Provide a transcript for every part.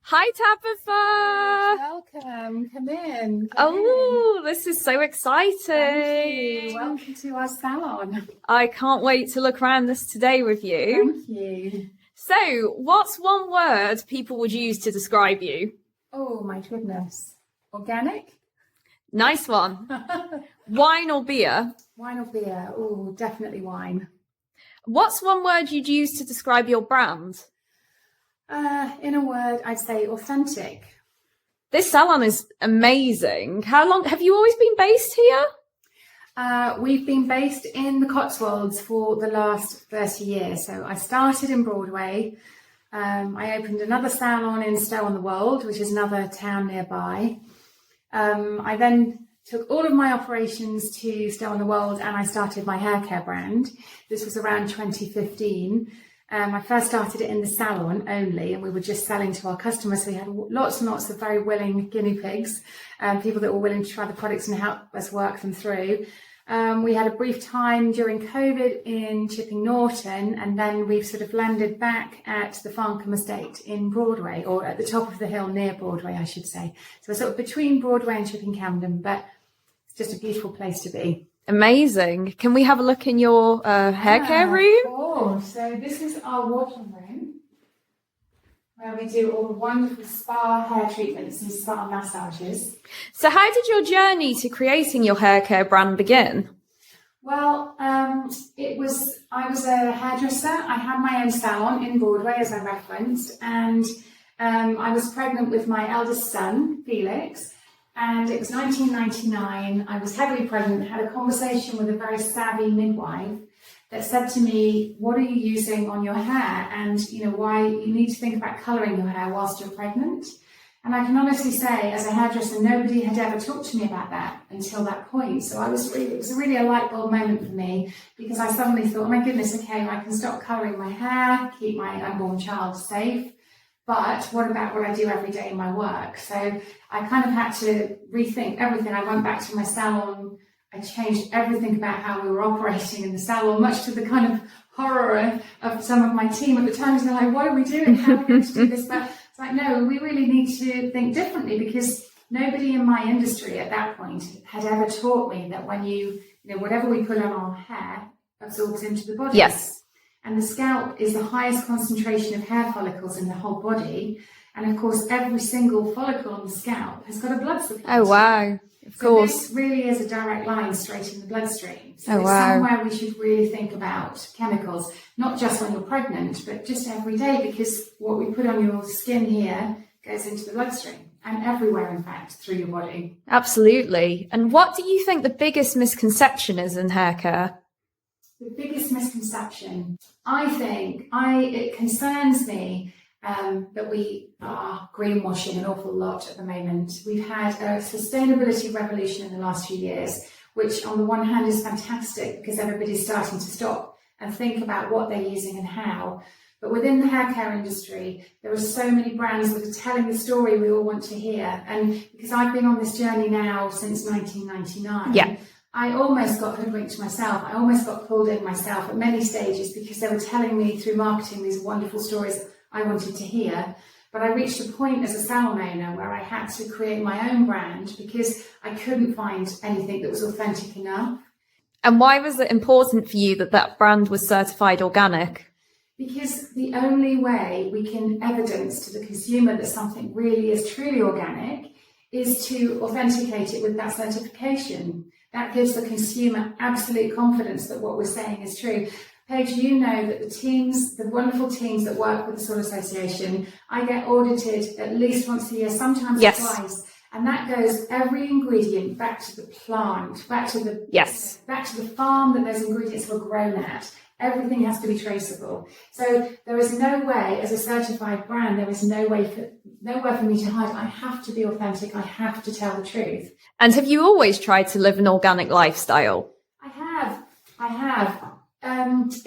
Hi, Tabitha. Welcome. Come in. Oh, this is so exciting. Thank you. Welcome to our salon. I can't wait to look around this today with you. Thank you. So, what's one word people would use to describe you? Oh my goodness. Organic? Nice one. Wine or beer? Wine or beer? Oh, definitely wine. What's one word you'd use to describe your brand? In a word, I'd say authentic. This salon is amazing. How long have you always been based here? We've been based in the Cotswolds for the last 30 years. So I started in Broadway. I opened another salon in Stow-on-the-Wold, which is another town nearby. I then took all of my operations to Stow-on-the-Wold and I started my hair care brand. This was around 2015. I first started it in the salon only, and we were just selling to our customers. So we had lots and lots of very willing guinea pigs, people that were willing to try the products and help us work them through. We had a brief time during COVID in Chipping Norton, and then we've sort of landed back at the Farncombe Estate in Broadway, or at the top of the hill near Broadway, I should say. So we're sort of between Broadway and Chipping Camden, but it's just a beautiful place to be. Amazing. Can we have a look in your hair care room? Of course. So this is our washing room, where we do all the wonderful spa hair treatments and spa massages. So how did your journey to creating your hair care brand begin? Well, I was a hairdresser. I had my own salon in Broadway, as I referenced, and I was pregnant with my eldest son, Felix. And it was 1999, I was heavily pregnant, had a conversation with a very savvy midwife that said to me, what are you using on your hair? And, why you need to think about colouring your hair whilst you're pregnant. And I can honestly say, as a hairdresser, nobody had ever talked to me about that until that point. So it was really a light bulb moment for me, because I suddenly thought, oh my goodness, okay, I can stop colouring my hair, keep my unborn child safe. But what about what I do every day in my work? So I kind of had to rethink everything. I went back to my salon. I changed everything about how we were operating in the salon, much to the kind of horror of some of my team at the time. They're like, what are we doing? How are we going to do this? But it's like, no, we really need to think differently, because nobody in my industry at that point had ever taught me that when whatever we put on our hair absorbs into the body. Yes. And the scalp is the highest concentration of hair follicles in the whole body. And of course, every single follicle on the scalp has got a blood supply. Oh, wow. Of course. So this really is a direct line straight in the bloodstream. So oh, it's wow. somewhere we should really think about chemicals, not just when you're pregnant, but just every day, because what we put on your skin here goes into the bloodstream and everywhere, in fact, through your body. Absolutely. And what do you think the biggest misconception is in hair care? The biggest misconception, I think, it concerns me that we are greenwashing an awful lot at the moment. We've had a sustainability revolution in the last few years, which on the one hand is fantastic because everybody's starting to stop and think about what they're using and how. But within the hair care industry, there are so many brands that are telling the story we all want to hear. And because I've been on this journey now since 1999, yeah. I almost got hoodwinked myself. I almost got pulled in myself at many stages, because they were telling me through marketing these wonderful stories I wanted to hear. But I reached a point as a salon owner where I had to create my own brand, because I couldn't find anything that was authentic enough. And why was it important for you that that brand was certified organic? Because the only way we can evidence to the consumer that something really is truly organic is to authenticate it with that certification. That gives the consumer absolute confidence that what we're saying is true. Paige, you know that the wonderful teams that work with the Soil Association, I get audited at least once a year, sometimes yes. twice. And that goes every ingredient back to the plant, back to the farm that those ingredients were grown at. Everything has to be traceable. So there is no way, as a certified brand, there is nowhere for me to hide. I have to be authentic. I have to tell the truth. And have you always tried to live an organic lifestyle? I have.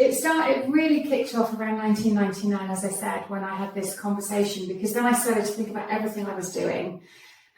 It really kicked off around 1999, as I said, when I had this conversation, because then I started to think about everything I was doing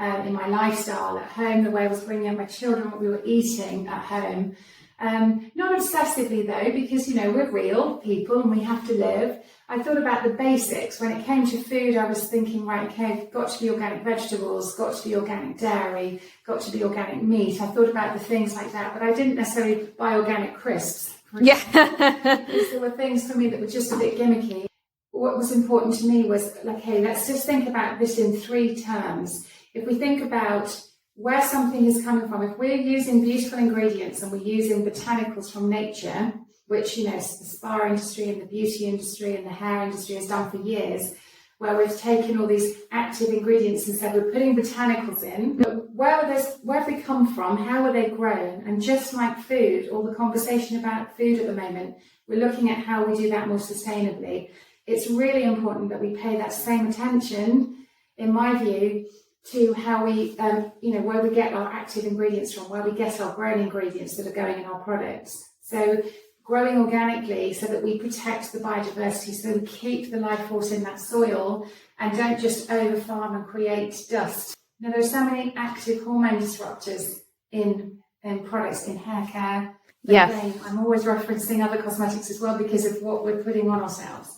in my lifestyle at home, the way I was bringing up my children, what we were eating at home. Not obsessively though, because, you know, we're real people and we have to live. I thought about the basics. When it came to food, I was thinking, right, okay, got to be organic vegetables, got to be organic dairy, got to be organic meat. I thought about the things like that, but I didn't necessarily buy organic crisps. Yeah. Because there were things for me that were just a bit gimmicky. What was important to me was, like, hey, let's just think about this in 3 terms. If we think about where something is coming from, if we're using beautiful ingredients and we're using botanicals from nature, which, you know, the spa industry and the beauty industry and the hair industry has done for years, where we've taken all these active ingredients and said we're putting botanicals in, but where have they come from? How were they grown? And just like food, all the conversation about food at the moment, we're looking at how we do that more sustainably. It's really important that we pay that same attention, in my view, to how we, you know, where we get our active ingredients from, where we get our grown ingredients that are going in our products. So growing organically so that we protect the biodiversity, so we keep the life force in that soil and don't just over-farm and create dust. Now, there are so many active hormone disruptors in products, in hair care. Yeah. Again, I'm always referencing other cosmetics as well because of what we're putting on ourselves.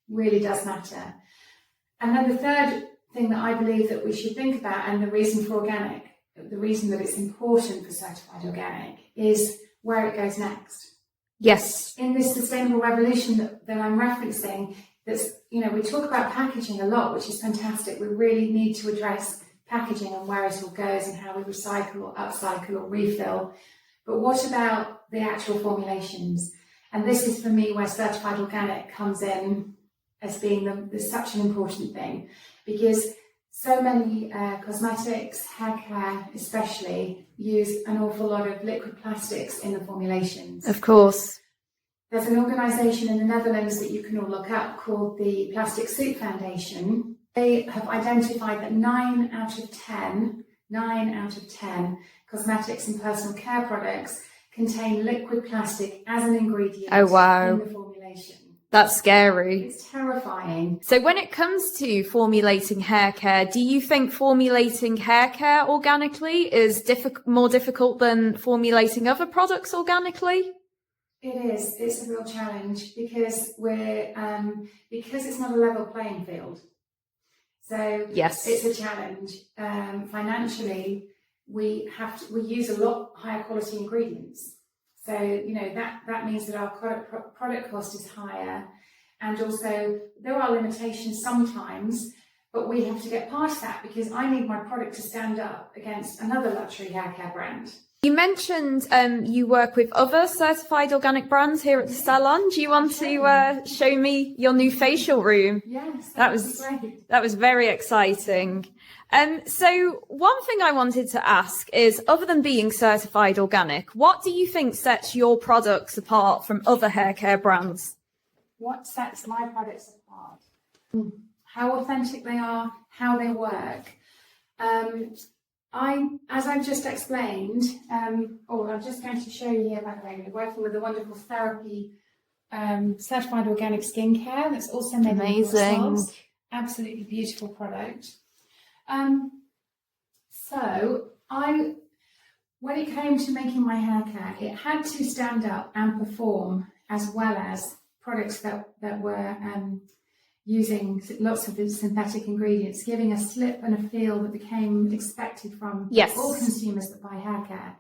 Really does matter. And then the third thing that I believe that we should think about, and the reason for organic, the reason that it's important for certified organic, is where it goes next. Yes. In this sustainable revolution that I'm referencing, that's, you know, we talk about packaging a lot, which is fantastic. We really need to address packaging and where it all goes and how we recycle or upcycle or refill. But what about the actual formulations? And this is for me where certified organic comes in as being such an important thing, because so many cosmetics, hair care especially, use an awful lot of liquid plastics in the formulations. Of course. There's an organisation in the Netherlands that you can all look up called the Plastic Soup Foundation. They have identified that 9 out of 10 cosmetics and personal care products contain liquid plastic as an ingredient Oh, wow. in the formulation. That's scary. It's terrifying. So when it comes to formulating hair care, do you think formulating hair care organically is more difficult than formulating other products organically? It is. It's a real challenge because because it's not a level playing field. So yes, it's a challenge. Financially, we use a lot higher quality ingredients. So, you know, that means that our product cost is higher, and also there are limitations sometimes, but we have to get past that because I need my product to stand up against another luxury hair care brand. You mentioned you work with other certified organic brands here at the salon. Do you want to show me your new facial room? Yes, that was great. That was very exciting. So one thing I wanted to ask is, other than being certified organic, what do you think sets your products apart from other hair care brands? What sets my products apart? How authentic they are, how they work. As I've just explained, I'm just going to show you here, by the way, we're working with a wonderful therapy certified organic skincare that's also made in Cotswolds. Absolutely beautiful product. When it came to making my hair care, it had to stand up and perform, as well as products that were using lots of synthetic ingredients, giving a slip and a feel that became expected from all consumers that buy hair care.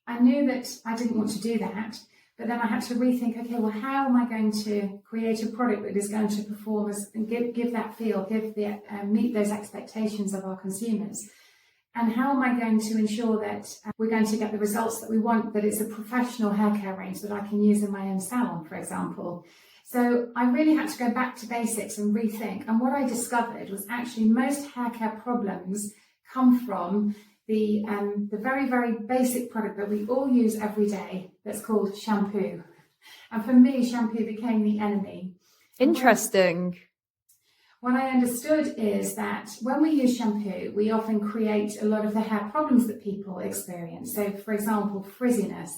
I knew that I didn't want to do that, but then I had to rethink, okay, well, how am I going to create a product that is going to perform and give that feel, meet those expectations of our consumers? And how am I going to ensure that we're going to get the results that we want, that it's a professional hair care range that I can use in my own salon, for example? So I really had to go back to basics and rethink. And what I discovered was actually most hair care problems come from the very, very basic product that we all use every day that's called shampoo. And for me, shampoo became the enemy. Interesting. What I understood is that when we use shampoo, we often create a lot of the hair problems that people experience. So, for example, frizziness,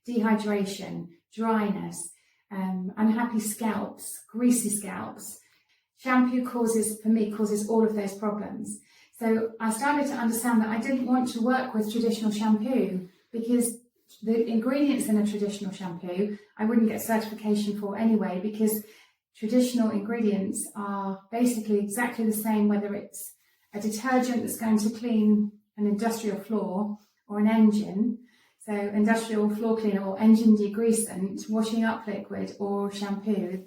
dehydration, dryness, unhappy scalps, greasy scalps. Shampoo causes all of those problems. So I started to understand that I didn't want to work with traditional shampoo because the ingredients in a traditional shampoo, I wouldn't get certification for anyway, because traditional ingredients are basically exactly the same, whether it's a detergent that's going to clean an industrial floor or an engine. So industrial floor cleaner or engine degreasant, washing up liquid or shampoo,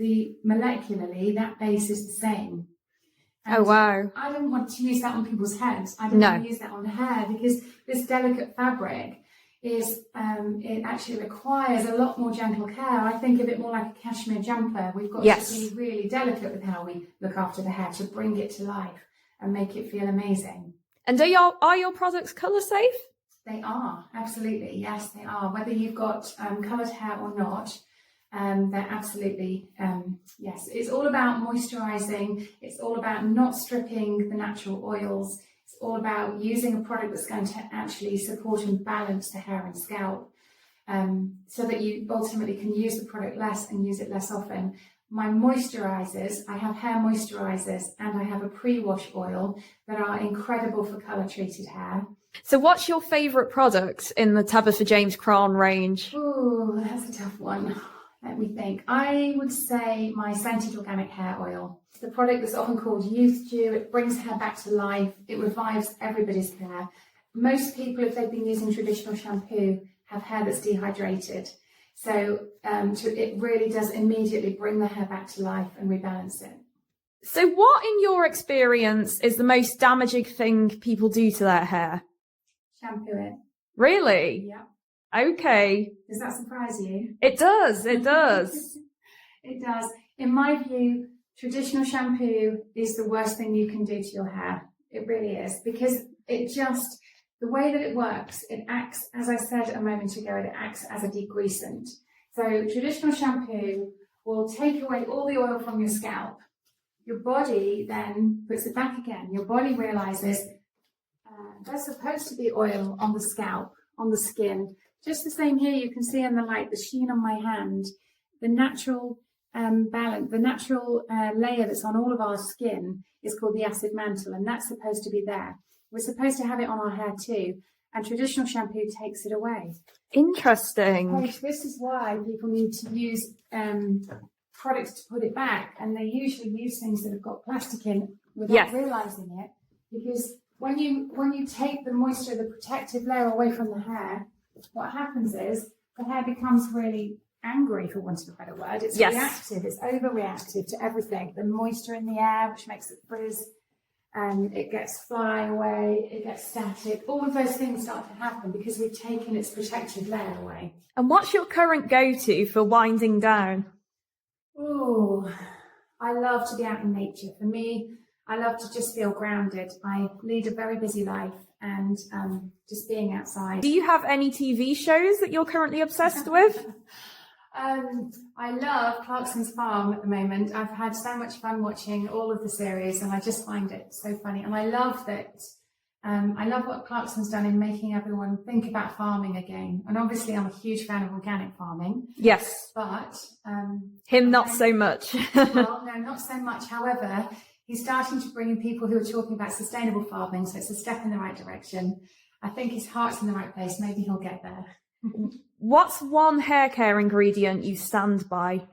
molecularly that base is the same. And oh, wow. I don't want to use that on people's heads. I don't want to use that on the hair, because this delicate fabric is, it actually requires a lot more gentle care. I think of it more like a cashmere jumper. We've got to be really delicate with how we look after the hair to bring it to life and make it feel amazing. And are your products colour safe? They are, absolutely. Yes, they are. Whether you've got coloured hair or not, they're absolutely, yes. It's all about moisturising. It's all about not stripping the natural oils. It's all about using a product that's going to actually support and balance the hair and scalp, so that you ultimately can use the product less and use it less often. My moisturisers, I have hair moisturisers and I have a pre-wash oil that are incredible for colour treated hair. So what's your favourite product in the Tabitha James Kraan range? Oh, that's a tough one. Let me think. I would say my scented organic hair oil. It's the product that's often called youth dew. It brings hair back to life. It revives everybody's hair. Most people, if they've been using traditional shampoo, have hair that's dehydrated. So it really does immediately bring the hair back to life and rebalance it. So what, in your experience, is the most damaging thing people do to their hair? Shampoo it. Really? Yeah. Okay. Does that surprise you? It does. It does. It does. In my view, traditional shampoo is the worst thing you can do to your hair. It really is, because it just, the way that it works, it acts, as I said a moment ago, it acts as a degreasant. So traditional shampoo will take away all the oil from your scalp. Your body then puts it back again. Your body realizes there's supposed to be oil on the scalp, on the skin. Just the same here, you can see in the light, the sheen on my hand, the natural balance, the natural layer that's on all of our skin is called the acid mantle, and that's supposed to be there. We're supposed to have it on our hair too, and traditional shampoo takes it away. Interesting. This is why people need to use products to put it back, and they usually use things that have got plastic in without realizing it, because when you take the moisture, the protective layer away from the hair, what happens is the hair becomes really angry, for want of a better word. It's reactive, it's overreactive to everything. The moisture in the air, which makes it frizz, and it gets flying away, it gets static. All of those things start to happen because we've taken its protective layer away. And what's your current go-to for winding down? Oh, I love to be out in nature. For me, I love to just feel grounded. I lead a very busy life, and just being outside. Do you have any TV shows that you're currently obsessed with? I love Clarkson's Farm at the moment. I've had so much fun watching all of the series, and I just find it so funny. And I love that. I love what Clarkson's done in making everyone think about farming again. And obviously, I'm a huge fan of organic farming. Yes. But him not so much. Well, no, not so much. However, he's starting to bring in people who are talking about sustainable farming, so it's a step in the right direction. I think his heart's in the right place. Maybe he'll get there. What's one hair care ingredient you stand by?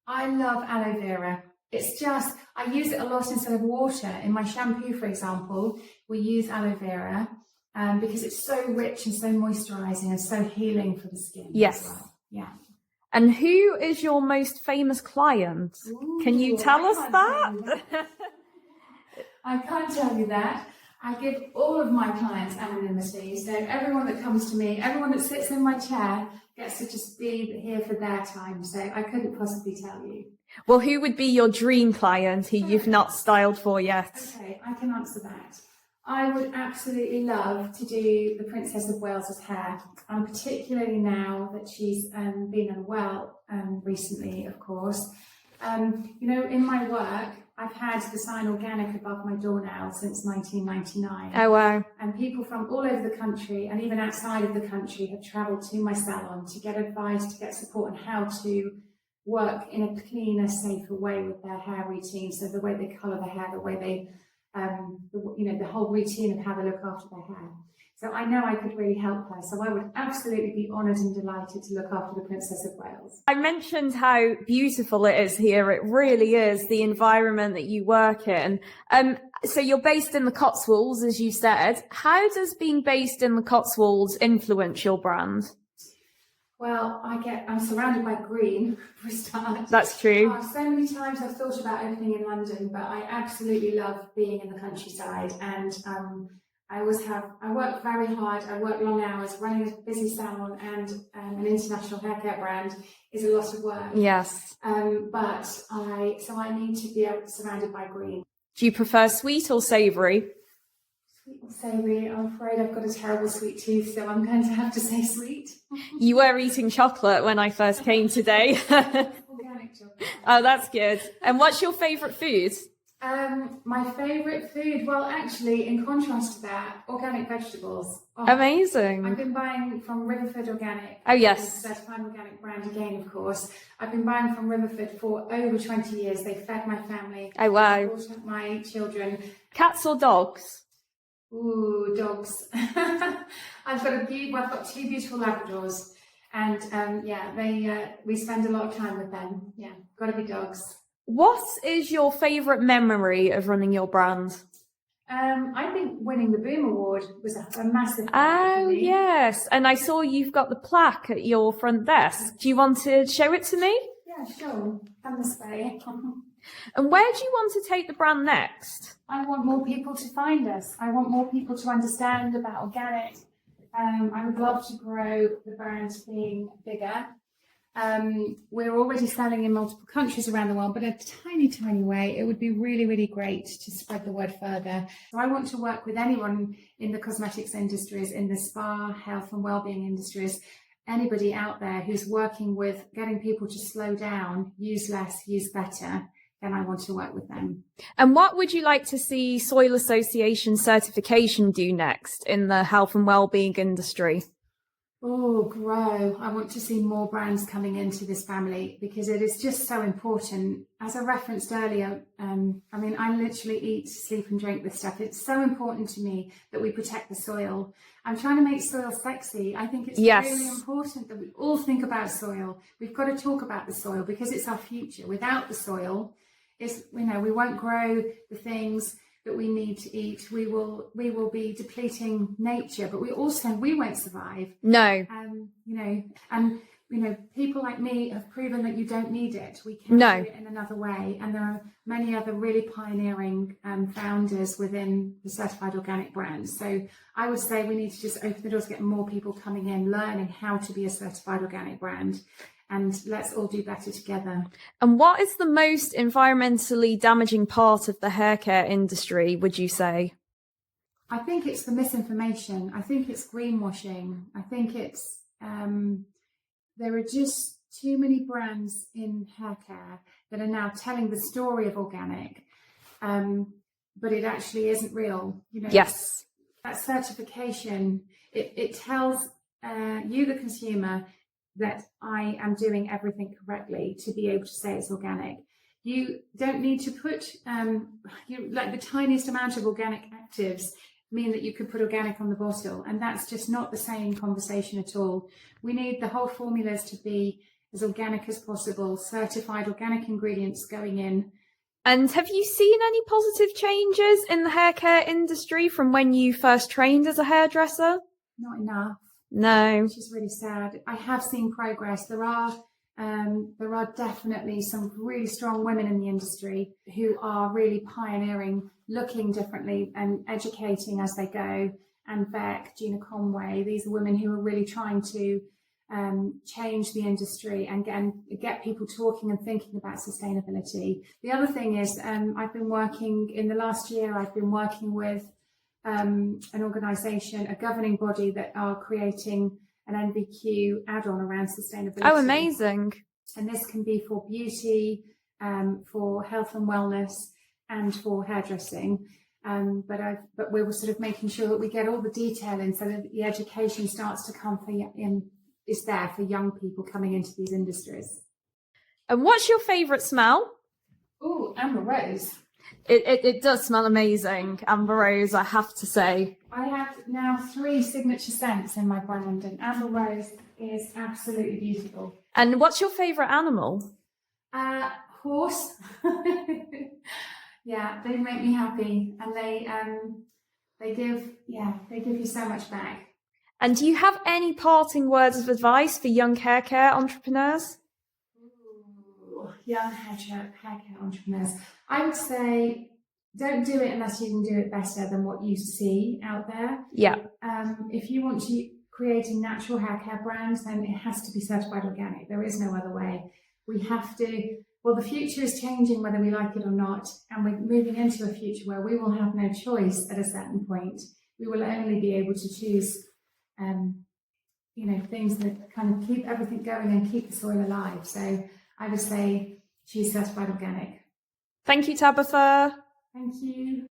I love aloe vera. It's just, I use it a lot instead of water. In my shampoo, for example, we use aloe vera because it's so rich and so moisturising and so healing for the skin. Yes. As well. Yeah. And who is your most famous client? Ooh, can you tell us that? I can't tell you that. I give all of my clients anonymity, so everyone that comes to me, everyone that sits in my chair gets to just be here for their time, so I couldn't possibly tell you. Well, who would be your dream client who you've not styled for yet? Okay, I can answer that. I would absolutely love to do the Princess of Wales's hair, and particularly now that she's been unwell recently, of course. You know, in my work, I've had the sign organic above my door now since 1999. Oh, wow. And people from all over the country and even outside of the country have travelled to my salon to get advice, to get support on how to work in a cleaner, safer way with their hair routine. So the way they colour their hair, the way they, the whole routine of how they look after their hair. So I know I could really help her. So I would absolutely be honoured and delighted to look after the Princess of Wales. I mentioned how beautiful it is here. It really is, the environment that you work in. So you're based in the Cotswolds, as you said. How does being based in the Cotswolds influence your brand? Well, I'm surrounded by green for a start. That's true. So many times I've thought about opening in London, but I absolutely love being in the countryside. And I work very hard. I work long hours. Running a busy salon and an international haircare brand is a lot of work. Yes. So I need to be surrounded by green. Do you prefer sweet or savoury? Sweet or savoury? I'm afraid I've got a terrible sweet tooth, so I'm going to have to say sweet. You were eating chocolate when I first came today. Organic chocolate. Oh, that's good. And what's your favourite food? My favourite food, well, actually, in contrast to that, organic vegetables. Oh, Amazing. I've been buying from Riverford Organic. Oh, yes. Certified organic brand again, of course. I've been buying from Riverford for over 20 years. They fed my family. Oh, wow. Brought up my children. Cats or dogs? Ooh, dogs. I've got two beautiful Labradors. And we spend a lot of time with them. Yeah, got to be dogs. What is your favourite memory of running your brand? I think winning the Boom Award was a massive. Oh, yes. And I saw you've got the plaque at your front desk. Do you want to show it to me? Yeah, sure. Come this way. And where do you want to take the brand next? I want more people to find us. I want more people to understand about organic. I would love to grow the brand being bigger. We're already selling in multiple countries around the world, but in a tiny, tiny way. It would be really, really great to spread the word further. So I want to work with anyone in the cosmetics industries, in the spa, health and wellbeing industries, anybody out there who's working with getting people to slow down, use less, use better. Then I want to work with them. And what would you like to see Soil Association certification do next in the health and wellbeing industry? Oh, grow. I want to see more brands coming into this family because it is just so important. As I referenced earlier, I literally eat, sleep and drink this stuff. It's so important to me that we protect the soil. I'm trying to make soil sexy. I think it's really important that we all think about soil. We've got to talk about the soil because it's our future. Without the soil, we won't grow the things that we need to eat. We will be depleting nature, but we won't survive. No. People like me have proven that you don't need it. We can do it in another way. And there are many other really pioneering founders within the certified organic brands. So I would say we need to just open the doors, get more people coming in, learning how to be a certified organic brand. And let's all do better together. And what is the most environmentally damaging part of the hair care industry, would you say? I think it's the misinformation. I think it's greenwashing. I think it's there are just too many brands in hair care that are now telling the story of organic, but it actually isn't real. Yes. That certification, it tells you, the consumer, that I am doing everything correctly to be able to say it's organic. You don't need to put the tiniest amount of organic actives mean that you could put organic on the bottle, and that's just not the same conversation at all. We need the whole formulas to be as organic as possible, certified organic ingredients going in. And have you seen any positive changes in the hair care industry from when you first trained as a hairdresser? Not enough. No. Which is really sad. I have seen progress. There are definitely some really strong women in the industry who are really pioneering, looking differently and educating as they go. And Beck, Gina Conway, these are women who are really trying to change the industry and get people talking and thinking about sustainability. The other thing is in the last year, I've been working with an organisation, a governing body that are creating an NVQ add-on around sustainability. Oh, amazing. And this can be for beauty, for health and wellness, and for hairdressing. But we're sort of making sure that we get all the detail in so that the education starts to come is there for young people coming into these industries. And what's your favourite smell? Oh, Amber Rose. It does smell amazing, Amber Rose, I have to say. I have now 3 signature scents in my brand, and Amber Rose is absolutely beautiful. And what's your favourite animal? Horse. Yeah, they make me happy, and they give you so much back. And do you have any parting words of advice for young hair care entrepreneurs? Ooh, young hair care entrepreneurs. I would say don't do it unless you can do it better than what you see out there. Yeah. If you want to create a natural hair care brand, then it has to be certified organic. There is no other way. We have to, well, the future is changing whether we like it or not, and we're moving into a future where we will have no choice at a certain point. We will only be able to choose, things that kind of keep everything going and keep the soil alive. So I would say choose certified organic. Thank you, Tabitha. Thank you.